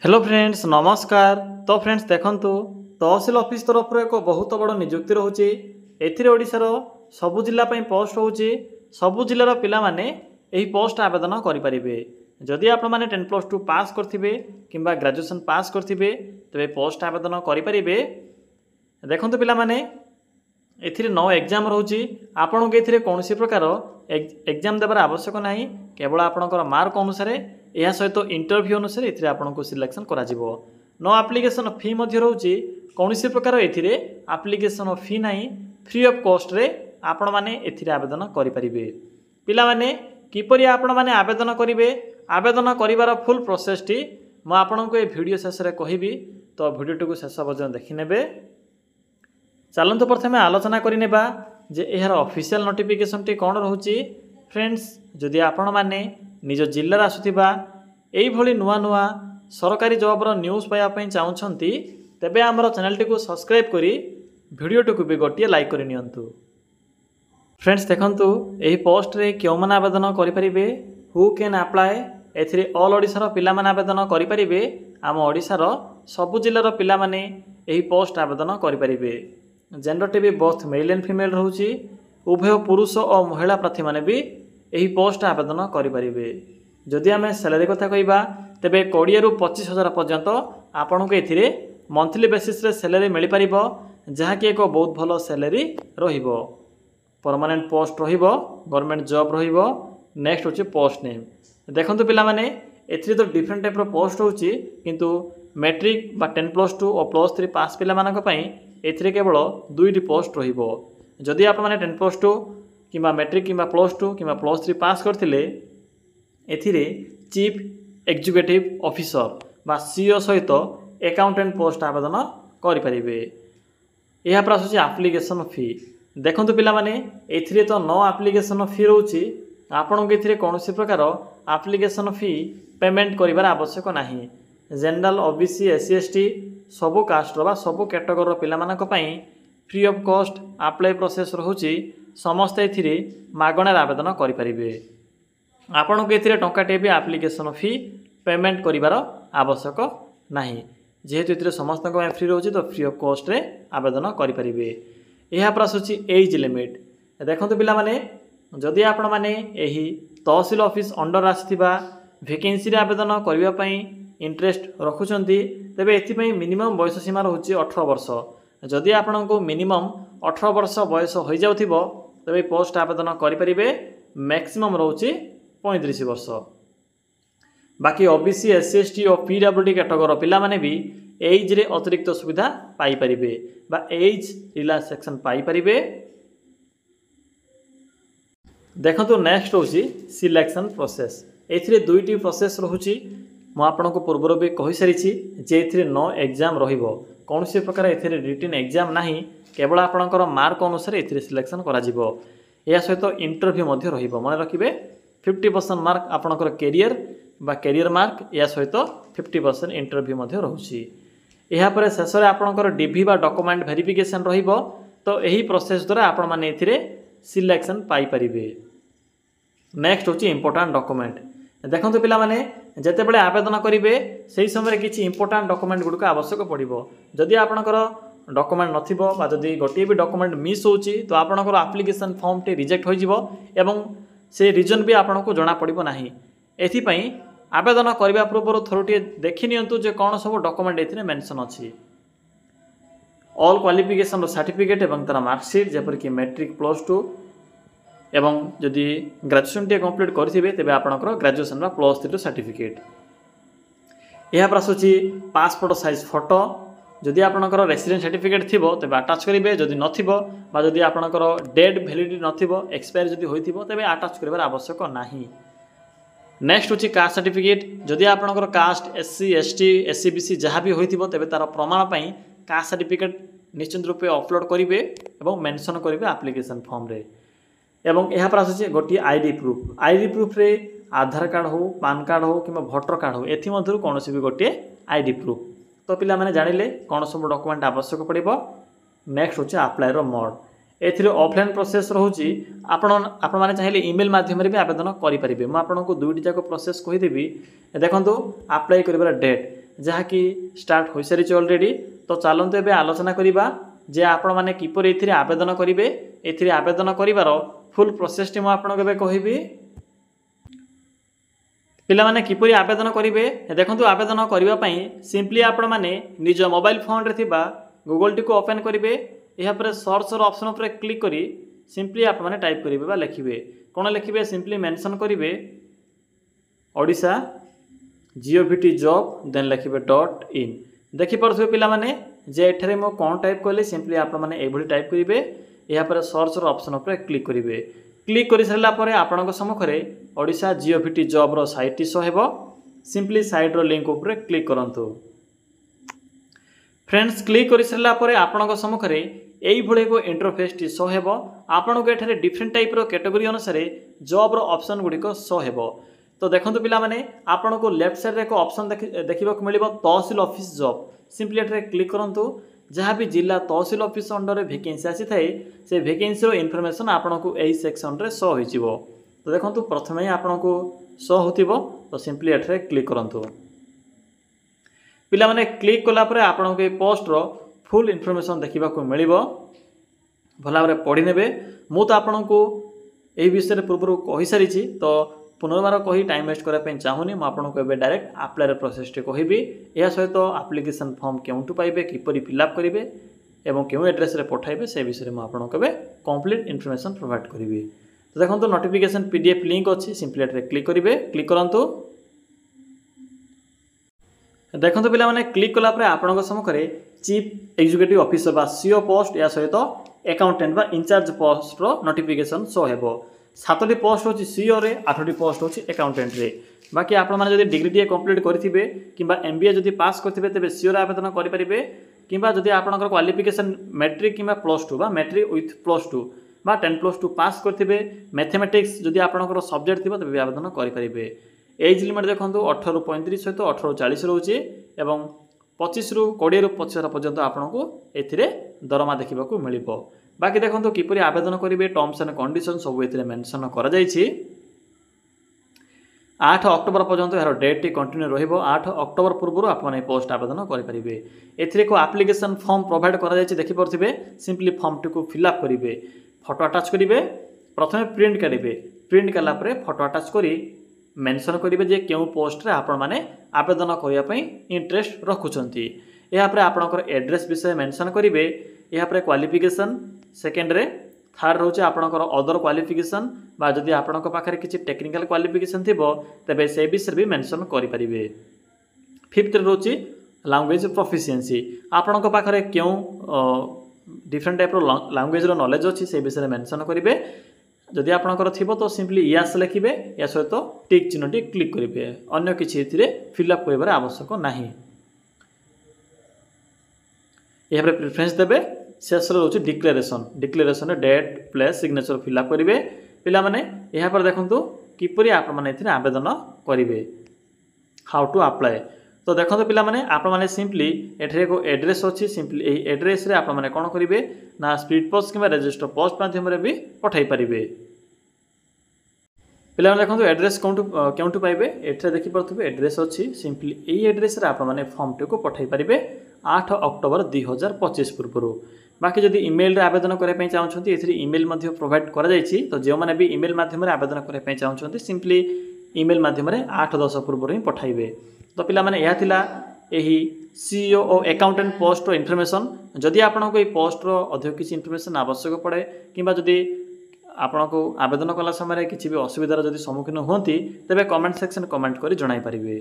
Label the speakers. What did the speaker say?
Speaker 1: Hello friends नमस्कार। तो friends देखंतु तहसील ऑफिस तरफ एक बहुत बड़ नियुक्ति रोचे। एथिरे ओडिशार सबु जिला पई पोस्ट होची। सबु जिलार पिला माने एही पोस्ट आवेदन करि परिबे। जदि आपण माने 10+2 पास करथिबे किंबा ग्रेजुएशन पास करथिबे तबे पोस्ट आवेदन करि परिबे। देखंतु पिला माने एथिरे 9 एग्जाम रोची। आपन के एथिरे कोनोसी प्रकार एग्जाम देबार आवश्यक नाही, केवल आपनकर मार्क अनुसार यह सहित इंटरव्यू अनुसार एथिरे आपनको सिलेक्शन करा जिवो। नो एप्लिकेशन फी मध्य रोची। कोनोसी प्रकार एथिरे एप्लिकेशन फी नाही, फ्री ऑफ कॉस्ट रे आपण माने एथिरे आवेदन करि परिबे। पिला माने किपरि आपण माने आवेदन करिवे, आवेदन करिवार फुल प्रोसेस टी म आपनको ए वीडियो शेष रे कहिबी, तो वीडियो टुकु शेष पर्यंत देखि नेबे। चलंतु प्रथमे आलोचना करि नेबा जे एहार ऑफिशियल नोटिफिकेशन टी कोन रहउची। फ्रेंड्स जदि आपण माने निज जिल्ला आसुथिबा एई भली नुआ नुआ सरकारी जॉबर न्यूज पाया पई चाहुछंती तेबे हमर चैनल टी को सब्सक्राइब करी वीडियो टुकु भी गोटिए लाइक करि नियंतु। फ्रेंड्स देखंतु एही पोस्ट रे क्यों मन आवेदन करि परिबे, हु कैन अप्लाई। एथिरे ऑल ओडिसा रो पिला माने आवेदन करि परिबे। आम ओडिसा रो सबु जिल्ला रो पिला माने एही पोस्ट आवेदन करि परिबे। जेंडर टी भी बोथ मेल एंड फीमेल रहउची। उभय पुरुष और महिला प्रार्थी माने भी एही पोस्ट आवेदन करि परिबे। जदि आमे सैलरी कथा कहिबा तेबे 20 रु 25,000 पर्यंत आपनको एथिरे मंथली बेसिस रे सैलरी मिल पारिबो, जहा कि एक बहुत भलो सैलरी रहिबो। परमानेंट पोस्ट रहिबो, गवर्नमेंट जॉब रहिबो। नेक्स्ट होची पोस्ट नेम। देखंतु पिला माने एथिरे तो डिफरेंट टाइप रो पोस्ट होची, किंतु मैट्रिक बा 10+2 और +3 पास पिला मानक पई एथिरे केवल 2टी पोस्ट रहिबो। जदि आप माने 10+2 किंबा मैट्रिक किंबा +2 किंबा +3 पास करथिले एथिरे चीफ एग्जीक्यूटिव ऑफिसर बा सीईओ सहित अकाउंटेंट पोस्ट आवेदन करि परिबे। यह प्रासुची एप्लिकेशन फी। देखंतु पिला माने एथिरे तो नो एप्लिकेशन फी रहउची। आपन के एथिरे कोनोसी प्रकार एप्लिकेशन फी पेमेंट करिवार आवश्यक नाही। जनरल ओबीसी एससी एसटी सबो कास्ट बा सबो कैटेगरी पिला मानक पई free of cost apply process रहउची। समस्त एथिरे मागणार आवेदन करि परिबे। आपन को एथिरे टंकाटे भी एप्लिकेशन फी पेमेंट करिवार आवश्यक नाही, जेहेतु एथिरे समस्त को फ्री रहउची तो फ्री ऑफ कॉस्ट रे आवेदन करि परिबे। यह प्रासुची एज लिमिट। देखंतु पिला माने जदि आपण माने एही तहसील ऑफिस अंडर आसीथिबा वैकेंसी रे आवेदन करिवा पई इंटरेस्ट रखुचंती तेबे एथि पई मिनिमम बयस सीमा रहउची 18 वर्ष। जदि आपनको मिनिमम 18 वर्ष बयस होई जाउथिबो तबे पोस्ट आवेदन करि परिबे। मैक्सिमम रहउची 35 वर्ष। बाकी ओबीसी एससी एसटी और पीडब्ल्यूडी कैटेगरी पिला माने भी एज रे अतिरिक्त सुविधा पाई परिबे बा एज रिलैक्सेशन पाई परिबे। देखंतु नेक्स्ट होची सिलेक्शन प्रोसेस। एथिरे 2टी प्रोसेस रहउची। म आपनको पूर्व भी कहि सारिछि जे एथिरे 9 एग्जाम रहिबो। कोनोसी प्रकार एथिरे रिटन एग्जाम नाही, केवल आपनकर मार्क अनुसार एथिरे सिलेक्शन करा जिवो। या सहित इंटरव्यू मध्य रहिबो। मन रखिबे 50% मार्क आपनकर कैरियर बा कैरियर मार्क, या सहित 50% इंटरव्यू मध्य रहउची। एहा परे शेष रे आपनकर डीवी बा डॉक्यूमेंट वेरिफिकेशन रहिबो। तो एही प्रोसेस द्वारा आपण माने एथिरे सिलेक्शन पाई परिबे। नेक्स्ट होची इंपोर्टेंट डॉक्यूमेंट। देखंतु पिला माने जते बेले आवेदन करिवे सेही समय किछि इंपोर्टेंट डॉक्यूमेंट गुडको आवश्यक पड़िबो। जदि आपनकर डॉक्यूमेंट नथिबो बा जदि गोटे भी डॉक्यूमेंट मिस होची तो आपनकर एप्लिकेशन फॉर्म टे रिजेक्ट होई जिवो एवं से रीजन भी आपनको जणा पड़िबो नाही। एथि पई आवेदन करिवा पूर्व थोरटी देखि नियंतु जे कोन सब डॉक्यूमेंट एथिने मेंशन अछि। ऑल क्वालिफिकेशन रो सर्टिफिकेट एवं तार मार्कशीट जेपर कि मैट्रिक +2 एवं जदि ग्रेजुएशन टे कंप्लीट करथिबे तेबे आपनकर ग्रेजुएशन रा +3 सर्टिफिकेट। यह प्रासुची पासपोर्ट साइज फोटो। जदि आपनकर रेसिडेंट सर्टिफिकेट थिबो तेबे अटैच करिवे। जदि नथिबो बा जदि आपनकर डेट वैलिडिटी नथिबो एक्सपायर जदि होइथिबो तेबे अटैच करिवार आवश्यक नाही। नेक्स्ट होची कास्ट सर्टिफिकेट। जदि आपनकर कास्ट एससी एसटी एससीबीसी जहाँ भी होइथिबो तेबे तार प्रमाण पई कास्ट सर्टिफिकेट निश्चित रूपे अपलोड करिवे एवं मेंशन करिवे एप्लिकेशन फॉर्म रे। एवं यह पर आसुची गोटी आईडी प्रूफ। आईडी प्रूफ रे आधार कार्ड हो, पान कार्ड हो कि भोटर कार्ड हो, एथि मध्यरु कोनोसी भी गोटे आईडी प्रूफ। तो पिला माने जानिले कोन सब डॉक्यूमेंट आवश्यक पड़िबो। नेक्स्ट होची अप्लाई रो मोड। एथिरे ऑफलाइन प्रोसेस रहउची। आपण माने चाहिले ईमेल माध्यम रे भी आवेदन करि परिबे। म आपनको दुईटी जाको प्रोसेस कहि देबी। देखंतु अप्लाई करिवार डेट। जहाँकि स्टार्ट हो सारी ऑलरेडी। तो चलते एबे आलोचना करिबा जे आपण माने किपरि एथिरे आवेदन करिवे। एथिरे आवेदन करिवार फुल प्रोसेस टी मु आपनको एबे कहिबी। पिला माने किपरि आवेदन करिवे देखंतु आवेदन करिवा पई सिंपली आपण माने निज मोबाइल फोन रे थिबा गूगल टी को ओपन करिवे। या पर सर्च रो ऑप्शन पर क्लिक करी सिंपली आपण माने टाइप करिवे बा लिखिवे कोन लिखिवे सिंपली मेंशन करिवे ओडिशा जीओवीटी जॉब देन लिखिवे .in। देखि परथुवे पिला माने जे एठरे मो कोन टाइप करले सिंपली आपण माने एभली टाइप करिवे। या पर सर्च रो ऑप्शन पर क्लिक करिवे। क्लिक कर सारा पर आपणक सम्मुखें ओडिशा जीओवीटी जॉब रो साइट शो हेबो। सिंपली साइट रो लिंक ऊपर क्लिक करंतु। फ्रेंड्स क्लिक कर सारा पर आपणक सम्मुखें एई भले को इंटरफेस टी शो हेबो। आपणक एठारे डिफरेंट टाइप रो कैटेगरी अनुसार जॉब रो ऑप्शन गुडी को शो हेबो। तो देखंतु पिला माने आपणको लेफ्ट साइड रे एक ऑप्शन देखिबा को मिलिबो तहसील ऑफिस जॉब। सिंपली एठारे क्लिक करंतु। जहाँ भी जिला तहसील ऑफिस अंडर वैकेंसी आसी थाए से वैकेंसी रो इनफॉरमेशन आपको यही सेक्शन रे शो हो। तो देखो प्रथम ही आपको शो हो। तो सिंपली एठरे क्लिक करंतु। पिला माने क्लिक कला परे आपको ये पोस्ट रो फुल इनफॉरमेशन देखा मिलिबो। भला भाव पढ़ी नेबे। मु तो आपको यही विषय पूर्व कही सारी। तो पुनर्बार कही टाइम वेस्ट करने चाहूनी। मुझे एवं डायरेक्ट आप्लायर प्रोसेस टी कहबी। यह सहित आप्लिकेसन फॉर्म केउठु पाइबे किपरि फिलअप करेंगे और क्यों एड्रेस रे पठाइबे से विषय में आपको कंप्लीट इनफॉरमेशन प्रोवाइड करी। तो देखो नोटिफिकेशन पीडीएफ लिंक अच्छी सिंपली एट्रे क्लिक करेंगे। क्लिक करंतु। देखो पिला माने क्लिक कला परे आपनको सम्मुखें चीफ एग्जीक्यूटिव ऑफिसर बा सीओ पोस्ट या सहित अकाउंटेंट बा इंचार्ज पोस्ट रो नोटिफिकेशन शो हेबो। 7टी पोस्ट होची सीओ रे 8टी पोस्ट होची अकाउंटेंट रे। बाकी आपण माने जदि डिग्री टी कंप्लीट करथिबे किबा एमबीए जदि पास करथिबे तबे सीओ रे आवेदन करि परिबे। किबा जदि आपनकर क्वालिफिकेशन मैट्रिक किबा +2 बा मैट्रिक विथ +2 बा 10+2 पास करथिबे मैथमेटिक्स जदि आपनकर सब्जेक्ट थिबो तबे आवेदन करि परिबे। एज लिमिट देखंतु 18 रु 35 सहित 18 रु 40 रहउची एवं 25 रु 20 रु 25 पर्यंत आपनको एथिरे दरमा देखिबाकू मिलिबो। बाकी देखो किपरि आवेदन करेंगे टर्म्स एंड कंडीशन सब ये मेंशन कर 8 अक्टोबर पर्यंत यार डेट टी कंटिन्यू रहिबो। 8 अक्टोबर पूर्व आप पोस्ट आवेदन करेंगे। एथिरे को एप्लिकेशन फॉर्म प्रोवाइड करा देखि परथिबे। सिंपली फॉर्म टी को फिलअप करेंगे। फोटो अटैच करेंगे। प्रथम प्रिंट करेंगे। प्रिंट कला परे फोटो अटैच करी मेंशन करेंगे जे क्यों पोस्ट रे आपण माने आवेदन करिया पई इंटरेस्ट रखुचंती। या पर आपनकर एड्रेस विषय मेंशन करेंगे। या पर क्वालिफिकेशन सेकेंड रे। थर्ड रोचे आपनकर अदर क्वालिफिकेशन बा जदि आपनकर पाखरे किछि टेक्निकल क्वालिफिकेशन थिबो तबे से विषय भी मेंशन करि परिबे। फिफ्थ रे रोचे लैंग्वेज प्रोफिशिएंसी। आपनकर पाखरे क्यों डिफरेंट टाइप रो लैंग्वेज रो नॉलेज अछि से विषय मेंशन करिवे। जदि आपनकर थिबो तो सिंपली यस लिखिबे। या सहित टिक चिन्हटी क्लिक करिवे। अन्य किछि एथिरे फिलअप करिवार आवश्यक नाही। यहाँ पर प्रेफरेंस देवे। शेष रोचे declaration. Declaration date place signature fill up करेंगे। पिला माने यहाँ पर देखंतु किपरि आप माने एथिरे आवेदन करेंगे। How to apply. तो देखो पिला माने आप माने सिंपली एठरे को एड्रेस अच्छी। सिंपली यही एड्रेस रे आप माने कोन करेंगे ना स्पीड पोस्ट किंबा रजिस्टर पोस्ट माध्यम रे भी पठाई पारिबे। पिला माने देखो एड्रेस केउठु पाइबे। एठरे देखि परथुबे एड्रेस अच्छी। सिंपली यही एड्रेस रे आप माने फॉर्म टी को पठाई पारिबे 8 अक्टोबर 2025 पूर्व। बाकी जदि ईमेल रे आवेदन करने चाहते एथिरे ईमेल मध्य प्रोवाइड करा जायछि। तो जो माने भी ईमेल माध्यम रे आवेदन करने चाहते सिंपली ईमेल माध्यम रे 8-10 पूर्व ही पठाइबे। तो पिला माने यह थिला एही सीईओ और अकाउंटेंट पोस्ट रो इनफॉरमेशन। जदि आपनको ये पोस्ट रो अधिक किसी इनफॉरमेशन आवश्यक पड़े किंबा जदि आपनको आवेदन कला समय किसी भी असुविधार जदि सम्मुखीन होती तेबे कमेंट सेक्शन कमेंट करी जणाई पारिबे।